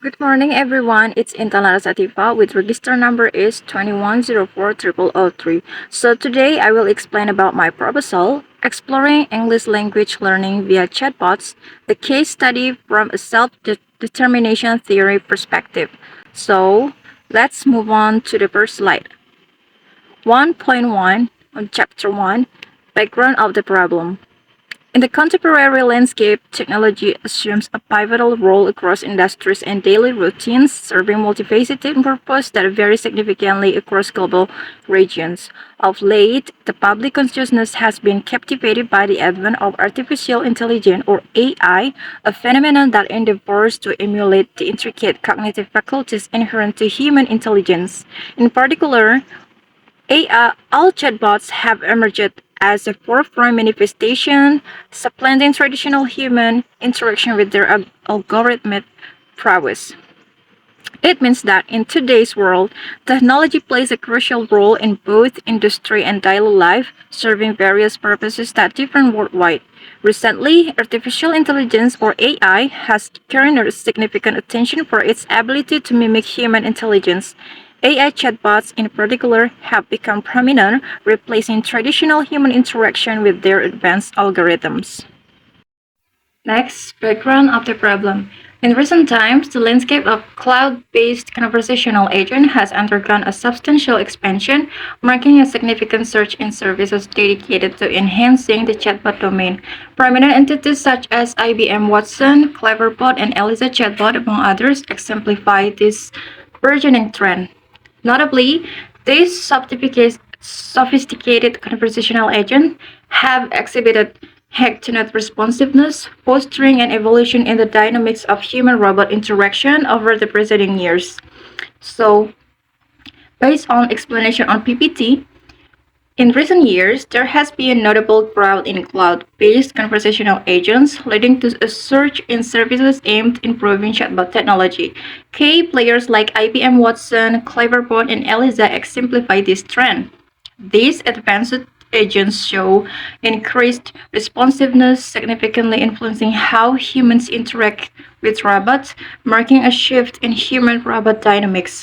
Good morning, everyone. It's Intalara Satifa with register number is 21040003. So today I will explain about my proposal, exploring English language learning via chatbots, the case study from a self-determination theory perspective. So let's move on to the first slide. 1.1 on chapter 1, background of the problem. In the contemporary landscape, technology assumes a pivotal role across industries and daily routines, serving multifaceted purposes that vary significantly across global regions. Of late, the public consciousness has been captivated by the advent of artificial intelligence, or AI, a phenomenon that endeavors to emulate the intricate cognitive faculties inherent to human intelligence. In particular, all chatbots have emerged as a forefront manifestation, supplanting traditional human interaction with their algorithmic prowess. It means that in today's world, technology plays a crucial role in both industry and daily life, serving various purposes that differ worldwide. Recently, artificial intelligence, or AI, has garnered significant attention for its ability to mimic human intelligence. AI chatbots, in particular, have become prominent, replacing traditional human interaction with their advanced algorithms. Next, background of the problem. In recent times, the landscape of cloud-based conversational agent has undergone a substantial expansion, marking a significant surge in services dedicated to enhancing the chatbot domain. Prominent entities such as IBM Watson, Cleverbot, and Eliza Chatbot, among others, exemplify this burgeoning trend. Notably, these sophisticated conversational agents have exhibited hacked-to-net responsiveness, fostering an evolution in the dynamics of human-robot interaction over the preceding years. So, based on explanation on PPT, in recent years, there has been a notable growth in cloud-based conversational agents, leading to a surge in services aimed at improving chatbot technology. Key players like IBM Watson, Cleverbot, and Eliza exemplify this trend. These advanced agents show increased responsiveness, significantly influencing how humans interact with robots, marking a shift in human-robot dynamics.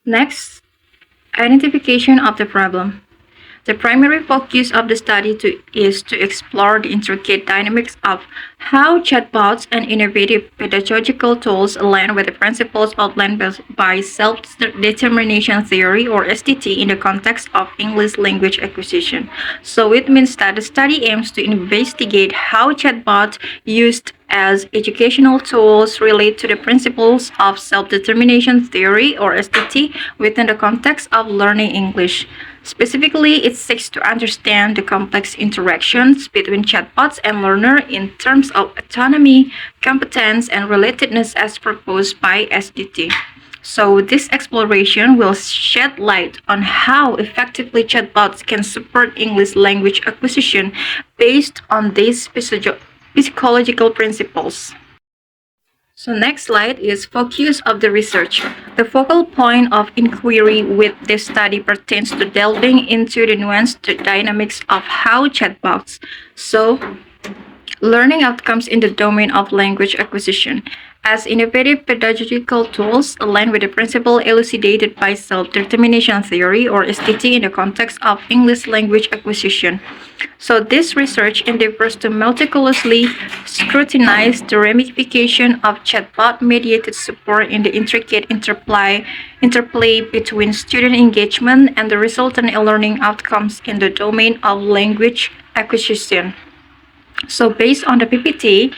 Next, identification of the problem. The primary focus of the study is to explore the intricate dynamics of how chatbots and innovative pedagogical tools align with the principles outlined by self-determination theory, or SDT, in the context of English language acquisition. So it means that the study aims to investigate how chatbots used as educational tools relate to the principles of self-determination theory, or SDT, within the context of learning English. Specifically, it seeks to understand the complex interactions between chatbots and learners in terms of autonomy, competence, and relatedness as proposed by SDT. So this exploration will shed light on how effectively chatbots can support English language acquisition based on these psychological principles. So next slide is focus of the research. The focal point of inquiry with this study pertains to delving into the nuanced dynamics of how chatbots learning outcomes in the domain of language acquisition as innovative pedagogical tools align with the principle elucidated by self-determination theory, or SDT, in the context of English language acquisition. So this research endeavors to meticulously scrutinize the ramification of chatbot-mediated support in the intricate interplay between student engagement and the resultant learning outcomes in the domain of language acquisition. So based on the PPT,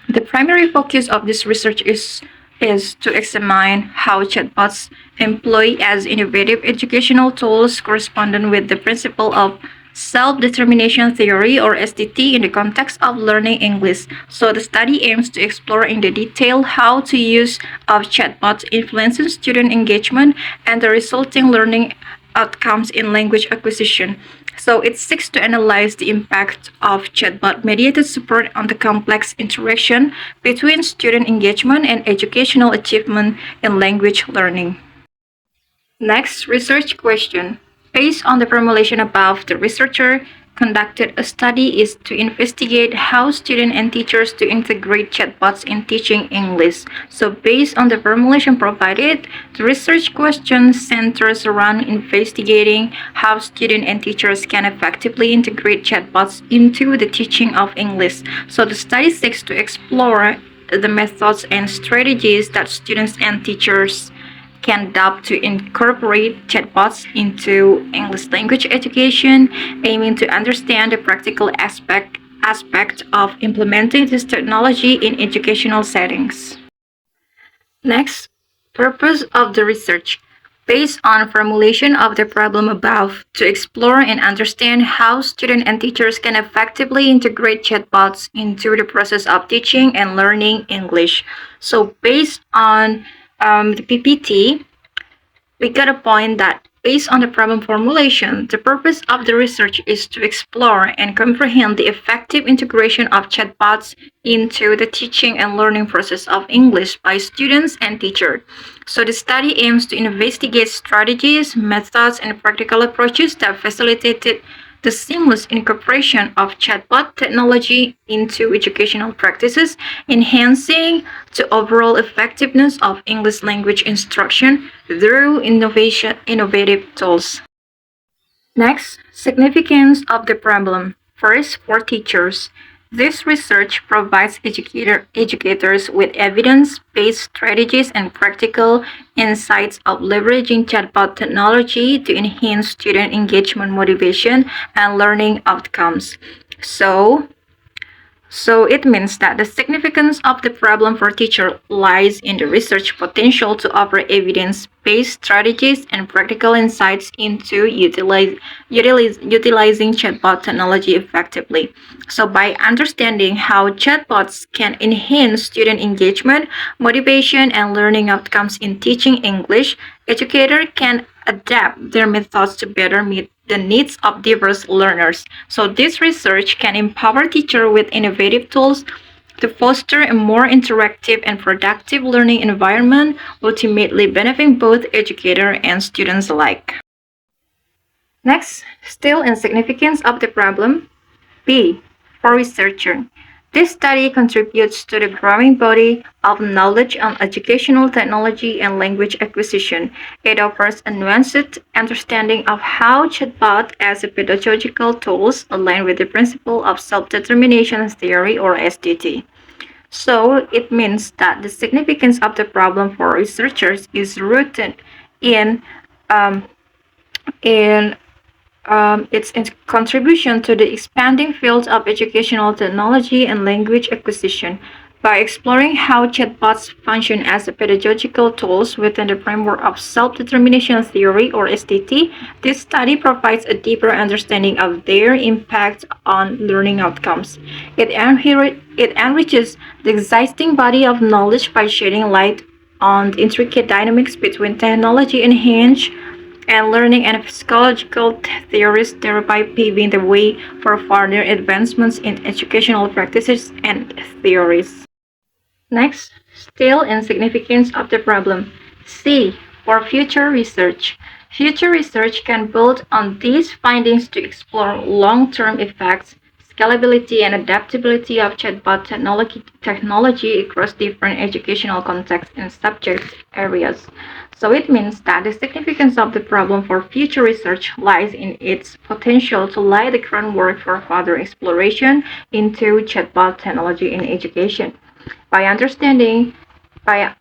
the primary focus of this research is to examine how chatbots employ as innovative educational tools correspondent with the principle of self-determination theory, or SDT, in the context of learning English. So the study aims to explore in the detail how to use of chatbots influences student engagement and the resulting learning outcomes in language acquisition. So it seeks to analyze the impact of chatbot-mediated support on the complex interaction between student engagement and educational achievement in language learning. Next, research question. Based on the formulation above, the researcher conducted a study is to investigate how students and teachers to integrate chatbots in teaching English. So based on the formulation provided, the research question centers around investigating how students and teachers can effectively integrate chatbots into the teaching of English. So the study seeks to explore the methods and strategies that students and teachers can adopt to incorporate chatbots into English language education, aiming to understand the practical aspect of implementing this technology in educational settings. Next, purpose of the research. Based on formulation of the problem above, to explore and understand how students and teachers can effectively integrate chatbots into the process of teaching and learning English. So based on the PPT, we got a point that based on the problem formulation, the purpose of the research is to explore and comprehend the effective integration of chatbots into the teaching and learning process of English by students and teachers. So the study aims to investigate strategies, methods, and practical approaches that facilitated the seamless incorporation of chatbot technology into educational practices, enhancing the overall effectiveness of English language instruction through innovative tools. Next, significance of the problem. First, for teachers. This research provides educators with evidence-based strategies and practical insights of leveraging chatbot technology to enhance student engagement, motivation, and learning outcomes. So it means that the significance of the problem for teachers lies in the research potential to offer evidence-based strategies and practical insights into utilizing chatbot technology effectively. So by understanding how chatbots can enhance student engagement, motivation, and learning outcomes in teaching English, educators can adapt their methods to better meet the needs of diverse learners. So this research can empower teachers with innovative tools to foster a more interactive and productive learning environment, ultimately benefiting both educators and students alike. Next, still in significance of the problem, B, for researcher. This study contributes to the growing body of knowledge on educational technology and language acquisition. It offers a nuanced understanding of how chatbot as a pedagogical tools align with the principle of self-determination theory or SDT. So it means that the significance of the problem for researchers is rooted in um, in its contribution to the expanding field of educational technology and language acquisition. By exploring how chatbots function as pedagogical tools within the framework of self-determination theory or SDT, this study provides a deeper understanding of their impact on learning outcomes. It enriches the existing body of knowledge by shedding light on the intricate dynamics between technology and learning and psychological theories, thereby paving the way for further advancements in educational practices and theories. Next, still in significance of the problem. C, for future research. Future research can build on these findings to explore long-term effects, scalability, and adaptability of chatbot technology across different educational contexts and subject areas. So it means that the significance of the problem for future research lies in its potential to lay the groundwork for further exploration into chatbot technology in education. By understanding by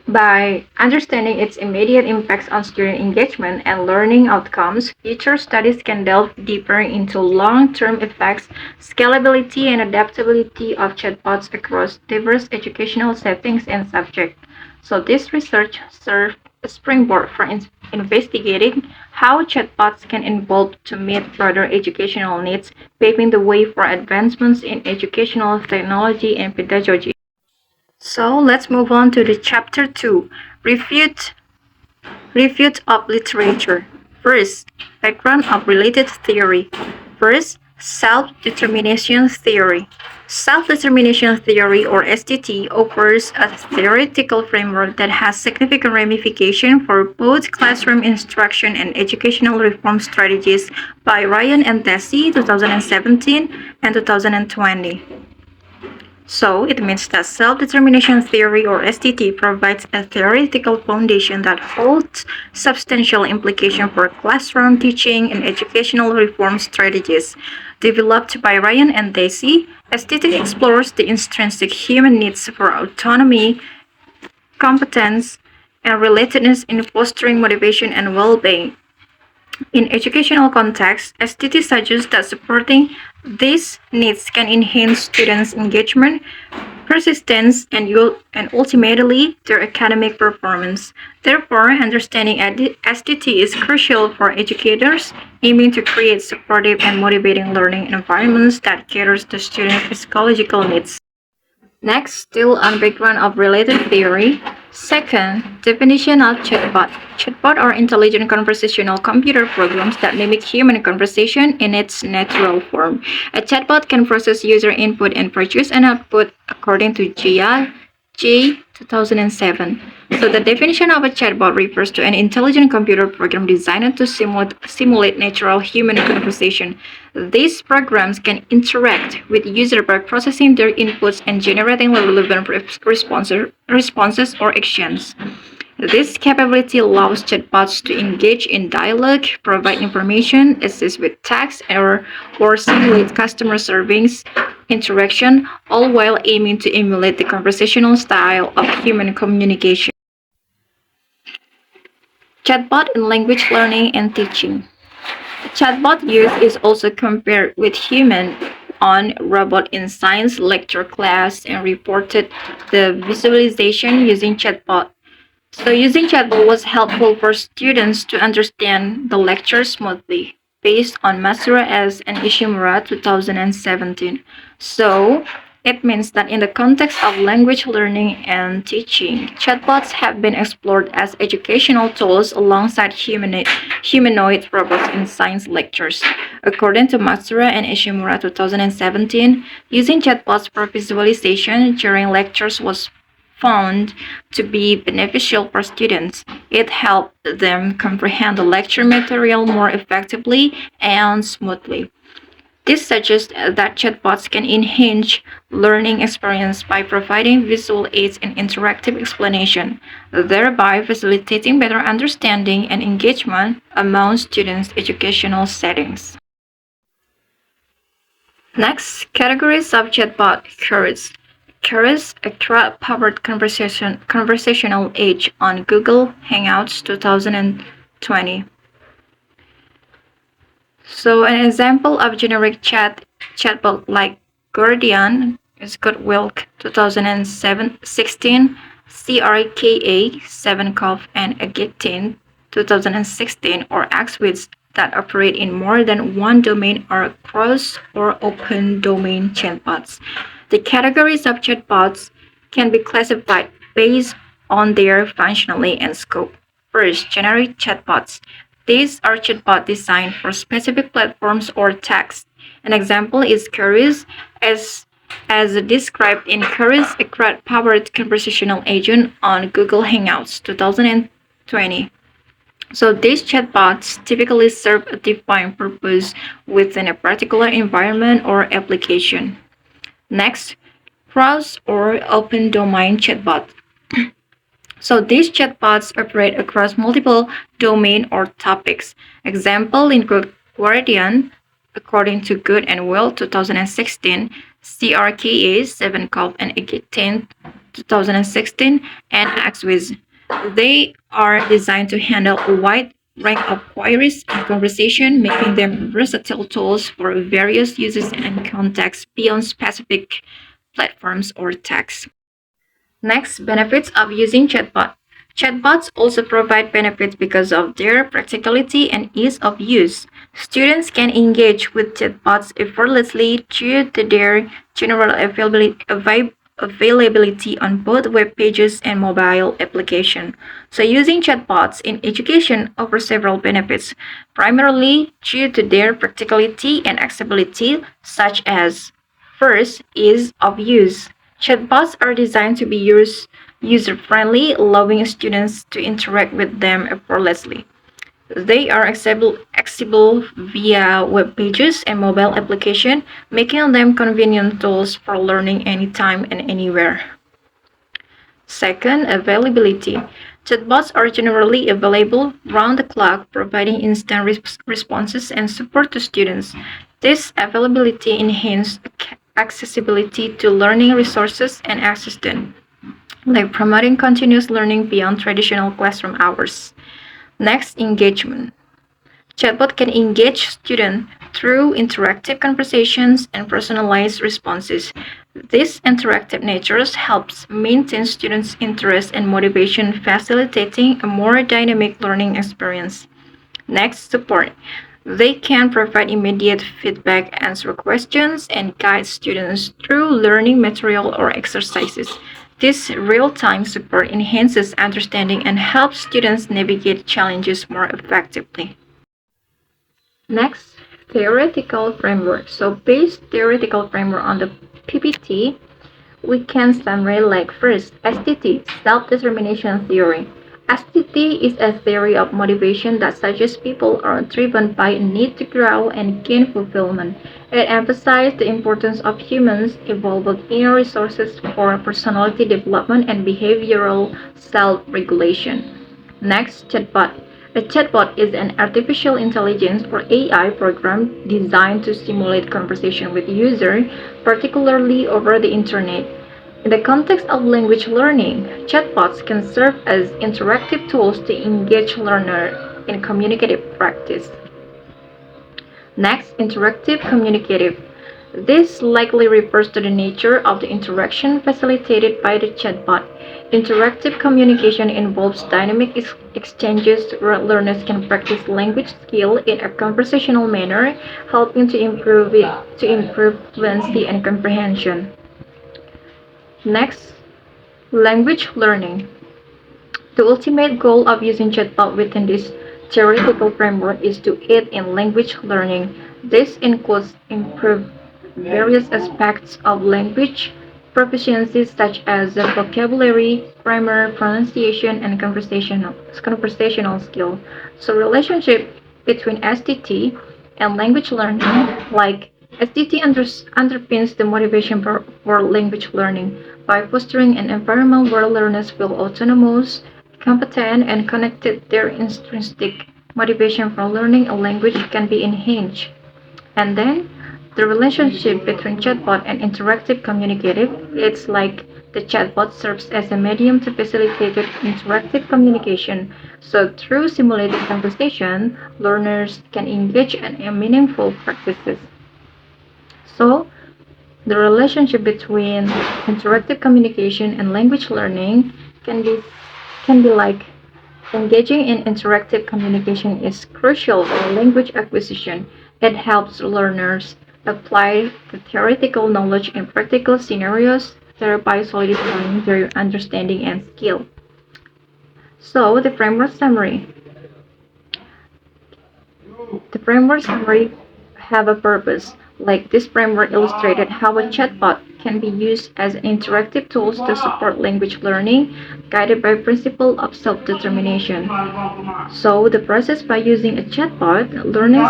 By understanding its immediate impacts on student engagement and learning outcomes, future studies can delve deeper into long-term effects, scalability, and adaptability of chatbots across diverse educational settings and subjects. So this research serves a springboard for investigating how chatbots can evolve to meet broader educational needs, paving the way for advancements in educational technology and pedagogy. So let's move on to the chapter 2, Refute, Refute of Literature. First, background of related theory. First, Self-determination theory. Self-determination theory, or SDT, offers a theoretical framework that has significant ramifications for both classroom instruction and educational reform strategies by Ryan and Deci, 2017 and 2020. So, it means that self-determination theory, or SDT, provides a theoretical foundation that holds substantial implications for classroom teaching and educational reform strategies. Developed by Ryan and Deci, SDT explores the intrinsic human needs for autonomy, competence, and relatedness in fostering motivation and well-being. In educational contexts, STT suggests that supporting these needs can enhance students' engagement, persistence, and ultimately their academic performance. Therefore, understanding STT is crucial for educators aiming to create supportive and motivating learning environments that caters to students' psychological needs. Next, still on background of related theory. Second, definition of chatbot. Chatbot are intelligent conversational computer programs that mimic human conversation in its natural form. A chatbot can process user input and produce an output according to J 2007. So the definition of a chatbot refers to an intelligent computer program designed to simulate natural human conversation. These programs can interact with users by processing their inputs and generating relevant responses or actions. This capability allows chatbots to engage in dialogue, provide information, assist with tasks, or simulate customer service interaction, all while aiming to emulate the conversational style of human communication. Chatbot in language learning and teaching. Chatbot use is also compared with human on robot in science lecture class and reported the visualization using chatbot. So using chatbot was helpful for students to understand the lecture smoothly, based on Masura S. and Ishimura 2017. So it means that in the context of language learning and teaching, chatbots have been explored as educational tools alongside humanoid robots in science lectures. According to Matsura and Ishimura 2017, using chatbots for visualization during lectures was found to be beneficial for students. It helped them comprehend the lecture material more effectively and smoothly. This suggests that chatbots can enhance learning experience by providing visual aids and interactive explanation, thereby facilitating better understanding and engagement among students' educational settings. Next, categories of chatbot. Curious, a crowd-powered conversational aid on Google Hangouts 2020. So an example of generic chatbot like Guardian is Goodwilk 2016, CRKA 7COF, and Agitine 2016, or XWIZ that operate in more than one domain are cross or open domain chatbots. The categories of chatbots can be classified based on their functionality and scope. First, generic chatbots. These are chatbots designed for specific platforms or tasks. An example is Curious, as described in Curious, a crowd-powered conversational agent on Google Hangouts 2020. So these chatbots typically serve a defined purpose within a particular environment or application. Next, cross or open domain chatbot. So these chatbots operate across multiple domain or topics. Example in Guardian, according to Good and Will 2016, CRKA 7COP and Agitine 2016, and XWIZ. They are designed to handle a wide range of queries and conversation, making them versatile tools for various uses and contexts beyond specific platforms or texts. Next, benefits of using chatbot. Chatbots also provide benefits because of their practicality and ease of use. Students can engage with chatbots effortlessly due to their general availability on both web pages and mobile application. So using chatbots in education offers several benefits, primarily due to their practicality and accessibility, such as first, ease of use. Chatbots are designed to be user-friendly, allowing students to interact with them effortlessly. They are accessible via web pages and mobile application, making them convenient tools for learning anytime and anywhere. Second, availability. Chatbots are generally available round the clock, providing instant responses and support to students. This availability enhances accessibility to learning resources and assistance, like promoting continuous learning beyond traditional classroom hours. Next, engagement. Chatbot can engage students through interactive conversations and personalized responses. This interactive nature helps maintain students' interest and motivation, facilitating a more dynamic learning experience. Next, support. They can provide immediate feedback, answer questions, and guide students through learning material or exercises. This real-time support enhances understanding and helps students navigate challenges more effectively. Next, theoretical framework. So based theoretical framework on the PPT, we can summarize like first, STT, self-determination theory. STT is a theory of motivation that suggests people are driven by a need to grow and gain fulfillment. It emphasizes the importance of humans' evolved inner resources for personality development and behavioral self-regulation. Next, chatbot. A chatbot is an artificial intelligence or AI program designed to simulate conversation with users, particularly over the internet. In the context of language learning, chatbots can serve as interactive tools to engage learners in communicative practice. Next, interactive communicative. This likely refers to the nature of the interaction facilitated by the chatbot. Interactive communication involves dynamic exchanges where learners can practice language skill in a conversational manner, helping to improve fluency and comprehension. Next, language learning. The ultimate goal of using chatbot within this theoretical framework is to aid in language learning. This includes improve various aspects of language proficiency such as vocabulary, grammar, pronunciation, and conversational skill. So relationship between STT and language learning, like STT underpins the motivation for language learning by fostering an environment where learners feel autonomous, competent, and connected. Their intrinsic motivation for learning a language can be enhanced. And then the relationship between chatbot and interactive communicative, it's like the chatbot serves as a medium to facilitate interactive communication. So through simulated conversation, learners can engage in meaningful practices. So the relationship between interactive communication and language learning can be like engaging in interactive communication is crucial for language acquisition. It helps learners apply the theoretical knowledge in practical scenarios, thereby solidifying their understanding and skill. So, the framework summary have a purpose. Like this framework illustrated how a chatbot can be used as an interactive tool to support language learning, guided by principle of self-determination. So the process by using a chatbot, learners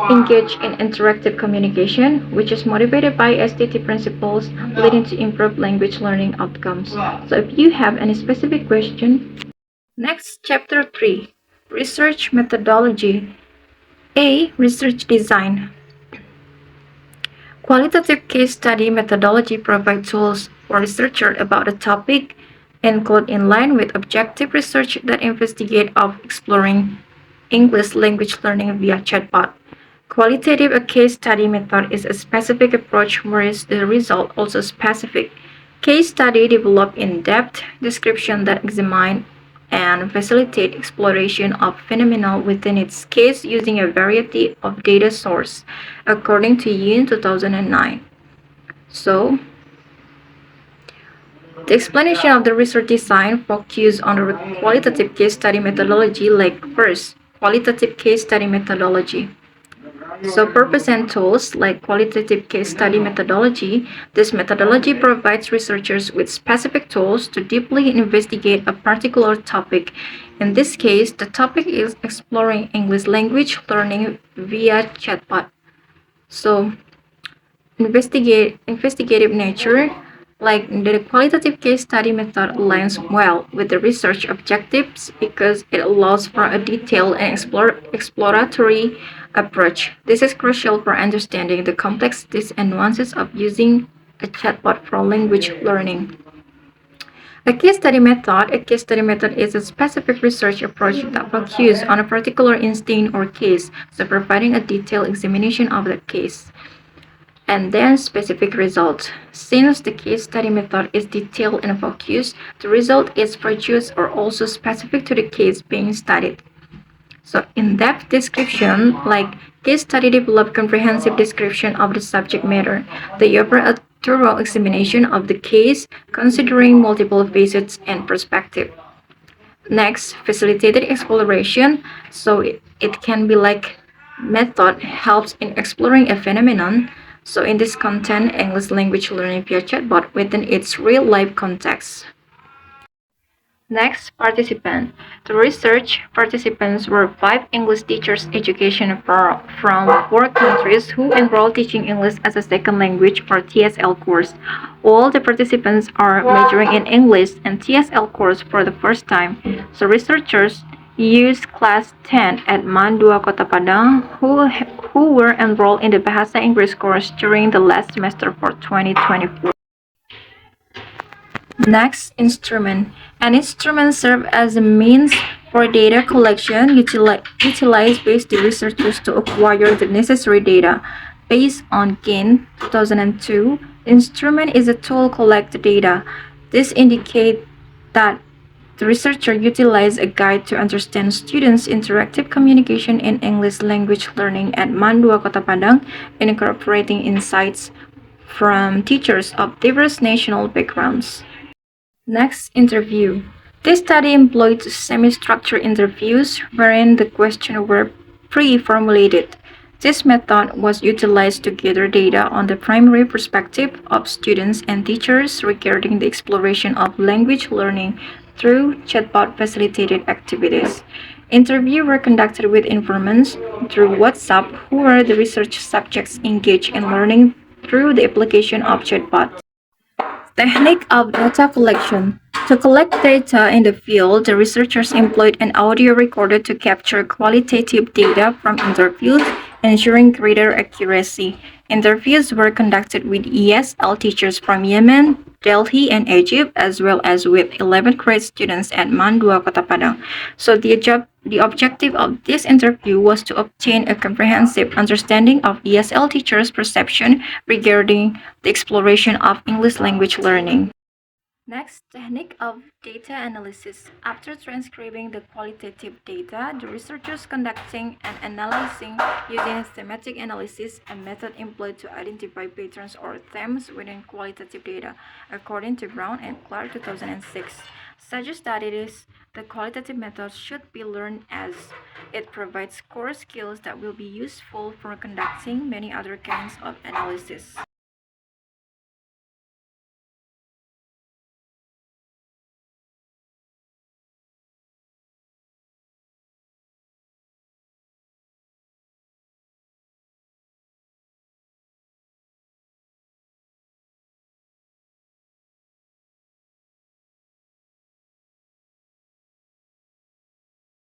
engage in interactive communication, which is motivated by STT principles, leading to improved language learning outcomes. So if you have any specific question, next chapter 3, research methodology. A. Research design. Qualitative case study methodology provides tools for researchers about a topic, include in line with objective research that investigate of exploring English language learning via chatbot. Qualitative a case study method is a specific approach whereas the result also specific. Case study develop in-depth description that examine and facilitate exploration of phenomena within its case using a variety of data sources, according to Yin 2009. So, The explanation of the research design focuses on the qualitative case study methodology, like first, qualitative case study methodology. So purpose and tools like qualitative case study methodology. This methodology provides researchers with specific tools to deeply investigate a particular topic. In this case, the topic is exploring English language learning via chatbot. So investigative nature, like the qualitative case study method aligns well with the research objectives because it allows for a detailed and exploratory approach. This is crucial for understanding the complexities and nuances of using a chatbot for language learning. A case study method is a specific research approach that focuses on a particular instance or case, so providing a detailed examination of the case and then specific results. Since the case study method is detailed and focused, the result is produced or also specific to the case being studied. So in-depth description, like case study develop comprehensive description of the subject matter. They offer a thorough examination of the case, considering multiple facets and perspective. Next, facilitated exploration. So it can be like method helps in exploring a phenomenon. So in this content, English language learning via chatbot within its real life context. Next, participant. The research participants were five English teachers education from four countries who enrolled teaching English as a second language or TSL course. All the participants are majoring in English and TSL course for the first time. So researchers used class 10 at MAN 2 Kota Padang who were enrolled in the Bahasa Inggris course during the last semester for 2024. Next, instrument. An instrument serves as a means for data collection utilized by the researchers to acquire the necessary data. Based on GAIN 2002, instrument is a tool to collect data. This indicates that the researcher utilized a guide to understand students' interactive communication in English language learning at MAN 2 Kota Padang, incorporating insights from teachers of diverse national backgrounds. Next, interview. This study employed semi-structured interviews wherein the questions were pre-formulated. This method was utilized to gather data on the primary perspective of students and teachers regarding the exploration of language learning through chatbot-facilitated activities. Interviews were conducted with informants through WhatsApp who were the research subjects engaged in learning through the application of chatbot. Technique of data collection. To collect data in the field, the researchers employed an audio recorder to capture qualitative data from interviews, ensuring greater accuracy. Interviews were conducted with ESL teachers from Yemen, Delhi, and Egypt, as well as with 11th grade students at MAN 2 Kota Padang. So the objective of this interview was to obtain a comprehensive understanding of ESL teachers' perception regarding the exploration of English language learning. Next, technique of data analysis. After transcribing the qualitative data, the researchers conducting and analyzing using thematic analysis, a method employed to identify patterns or themes within qualitative data, according to Brown and Clark 2006. Such studies, the qualitative method should be learned as it provides core skills that will be useful for conducting many other kinds of analysis.